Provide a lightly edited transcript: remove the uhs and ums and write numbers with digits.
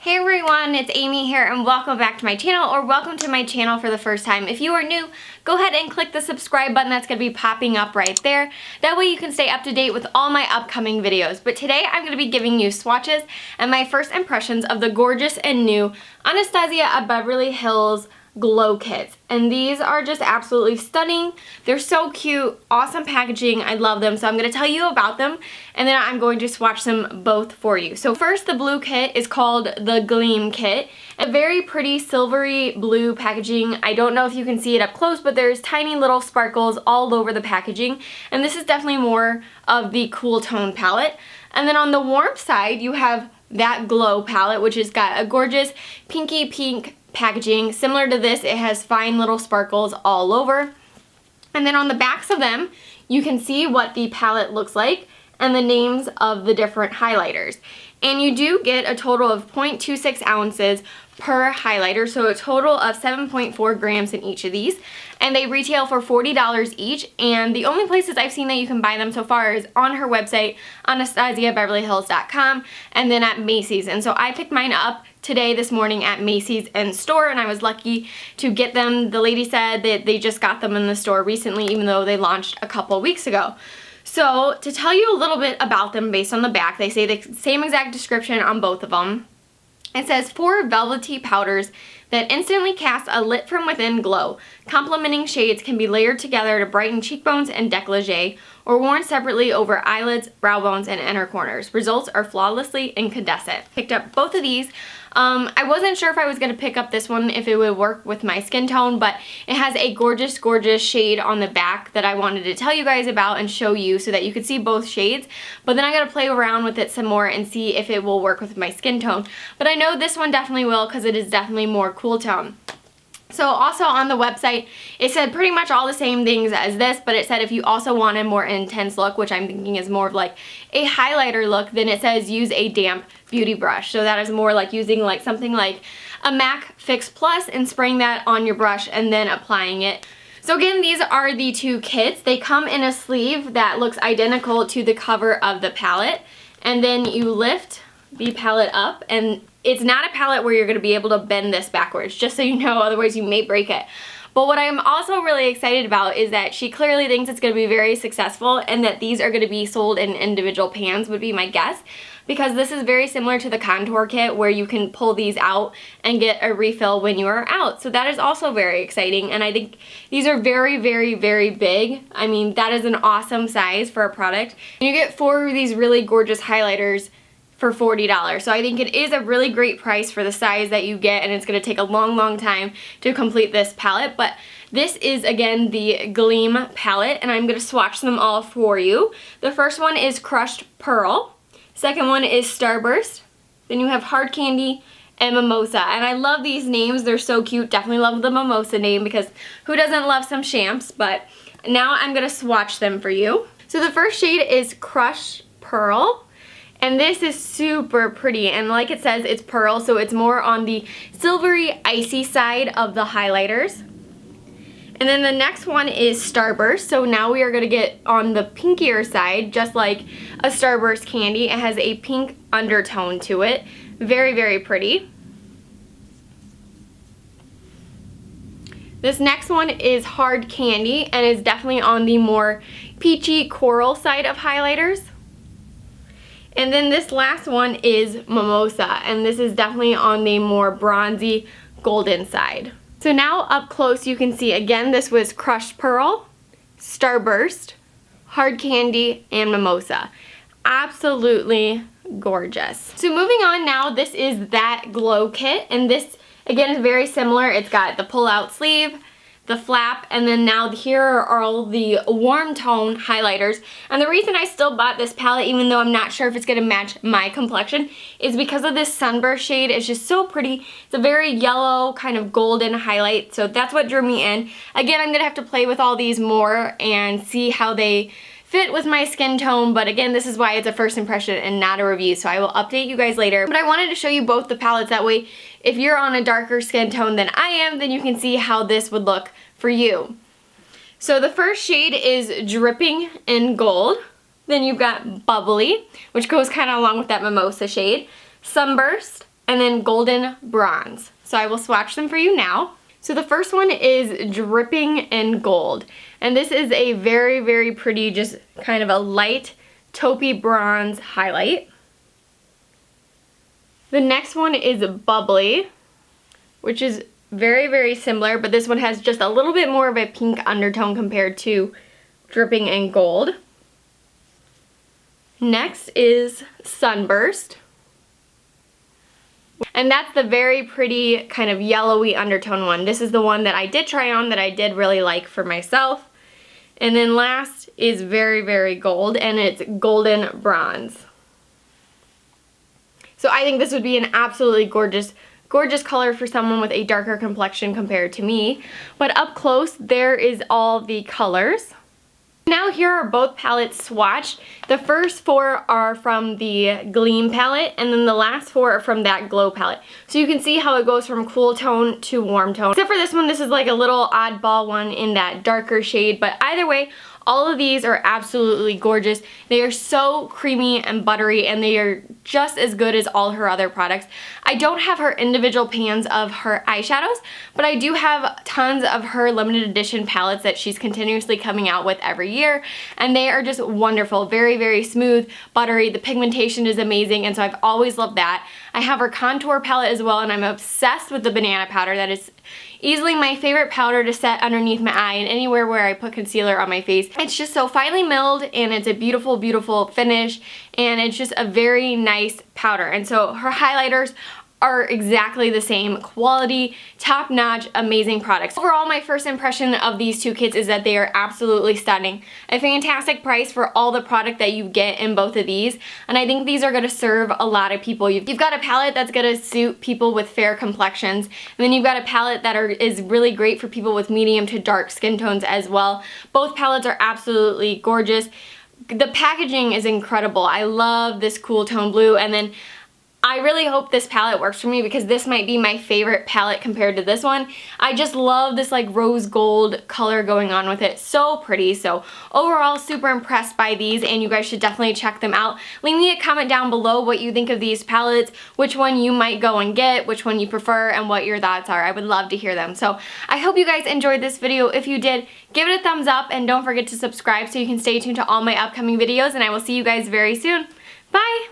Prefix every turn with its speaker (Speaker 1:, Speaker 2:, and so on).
Speaker 1: Hey everyone, it's Amy here and welcome back to my channel, or welcome to my channel for the first time. If you are new, go ahead and click the subscribe button that's going to be popping up right there. That way you can stay up to date with all my upcoming videos. But today I'm going to be giving you swatches and my first impressions of the gorgeous and new Anastasia Beverly Hills glow kits, and these are just absolutely stunning. They're so cute, awesome packaging. I love them, so I'm going to tell you about them and then I'm going to swatch them both for you. So first, the blue kit is called the Gleam kit. A very pretty silvery blue packaging. I don't know if you can see it up close, but there's tiny little sparkles all over the packaging, and this is definitely more of the cool tone palette. And then on the warm side you have that glow palette, which has got a gorgeous pinky pink packaging. Similar to this, it has fine little sparkles all over. And then on the backs of them, you can see what the palette looks like and the names of the different highlighters. And you do get a total of 0.26 ounces per highlighter, so a total of 7.4 grams in each of these. And they retail for $40 each, and the only places I've seen that you can buy them so far is on her website, AnastasiaBeverlyHills.com, and then at Macy's. And so I picked mine up today, this morning at Macy's in store, and I was lucky to get them. The lady said that they just got them in the store recently, even though they launched a couple weeks ago. So to tell you a little bit about them based on the back, they say the same exact description on both of them. It says 4 velvety powders that instantly cast a lit from within glow. Complementing shades can be layered together to brighten cheekbones and décolleté, or worn separately over eyelids, brow bones, and inner corners. Results are flawlessly incandescent. Picked up both of these. I wasn't sure if I was going to pick up this one if it would work with my skin tone, but it has a gorgeous, gorgeous shade on the back that I wanted to tell you guys about and show you so that you could see both shades. But then I got to play around with it some more and see if it will work with my skin tone. But I know this one definitely will, because it is definitely more cool tone. So also on the website, it said pretty much all the same things as this, but it said if you also want a more intense look, which I'm thinking is more of like a highlighter look, then it says use a damp beauty brush. So that is more like using like something like a MAC Fix Plus and spraying that on your brush and then applying it. So again, these are the two kits. They come in a sleeve that looks identical to the cover of the palette, and then you lift the palette up, and it's not a palette where you're going to be able to bend this backwards, just so you know, otherwise you may break it. But what I'm also really excited about is that she clearly thinks it's going to be very successful, and that these are going to be sold in individual pans would be my guess, because this is very similar to the contour kit where you can pull these out and get a refill when you are out. So that is also very exciting, and I think these are very, very, very big. I mean, that is an awesome size for a product. And you get 4 of these really gorgeous highlighters for $40. So I think it is a really great price for the size that you get, and it's going to take a long, long time to complete this palette. But this is, again, the Gleam palette, and I'm going to swatch them all for you. The first one is Crushed Pearl. Second one is Starburst. Then you have Hard Candy and Mimosa. And I love these names. They're so cute. Definitely love the Mimosa name, because who doesn't love some champs? But now I'm going to swatch them for you. So the first shade is Crushed Pearl. And this is super pretty, and like it says, it's pearl, so it's more on the silvery, icy side of the highlighters. And then the next one is Starburst, so now we are going to get on the pinkier side, just like a Starburst candy. It has a pink undertone to it. Very, very pretty. This next one is Hard Candy, and is definitely on the more peachy coral side of highlighters. And then this last one is Mimosa, and this is definitely on the more bronzy golden side. So now up close you can see, again, this was Crushed Pearl, Starburst, Hard Candy, and Mimosa. Absolutely gorgeous. So moving on now, this is that glow kit, and this again is very similar. It's got the pull-out sleeve, the flap, and then now here are all the warm tone highlighters. And the reason I still bought this palette, even though I'm not sure if it's going to match my complexion, is because of this Sunburst shade. It's just so pretty. It's a very yellow kind of golden highlight, so that's what drew me in. Again, I'm going to have to play with all these more and see how they fit with my skin tone, but again, this is why it's a first impression and not a review, so I will update you guys later. But I wanted to show you both the palettes, that way if you're on a darker skin tone than I am, then you can see how this would look for you. So the first shade is Dripping in Gold. Then you've got Bubbly, which goes kind of along with that Mimosa shade. Sunburst, and then golden bronze. So I will swatch them for you now. So the first one is Dripping in Gold. And this is a very, very pretty, just kind of a light taupey bronze highlight. The next one is Bubbly, which is very, very similar, but this one has just a little bit more of a pink undertone compared to Dripping in Gold. Next is Sunburst. And that's the very pretty kind of yellowy undertone one. This is the one that I did try on that I did really like for myself. And then last is Very, Very Gold, and it's Golden Bronze. So I think this would be an absolutely gorgeous color for someone with a darker complexion compared to me. But up close, there is all the colors. Now here are both palettes swatched. The first 4 are from the Gleam palette, and then the last 4 are from that Glow palette. So you can see how it goes from cool tone to warm tone. Except for this one, this is like a little oddball one in that darker shade, but either way, all of these are absolutely gorgeous. They are so creamy and buttery, and they are just as good as all her other products. I don't have her individual pans of her eyeshadows, but I do have tons of her limited edition palettes that she's continuously coming out with every year, and they are just wonderful. Very, very smooth, buttery. The pigmentation is amazing, and so I've always loved that. I have her contour palette as well, and I'm obsessed with the banana powder. That is easily my favorite powder to set underneath my eye and anywhere where I put concealer on my face. It's just so finely milled, and it's a beautiful, beautiful finish, and it's just a very nice powder. And so her highlighters are exactly the same quality, top-notch, amazing products. Overall, my first impression of these two kits is that they are absolutely stunning. A fantastic price for all the product that you get in both of these, and I think these are going to serve a lot of people. You've got a palette that's going to suit people with fair complexions, and then you've got a palette that is really great for people with medium to dark skin tones as well. Both palettes are absolutely gorgeous. The packaging is incredible. I love this cool tone blue, and then I really hope this palette works for me because this might be my favorite palette compared to this one. I just love this like rose gold color going on with it. So pretty. So overall, super impressed by these, and you guys should definitely check them out. Leave me a comment down below what you think of these palettes, which one you might go and get, which one you prefer, and what your thoughts are. I would love to hear them. So I hope you guys enjoyed this video. If you did, give it a thumbs up, and don't forget to subscribe so you can stay tuned to all my upcoming videos, and I will see you guys very soon. Bye!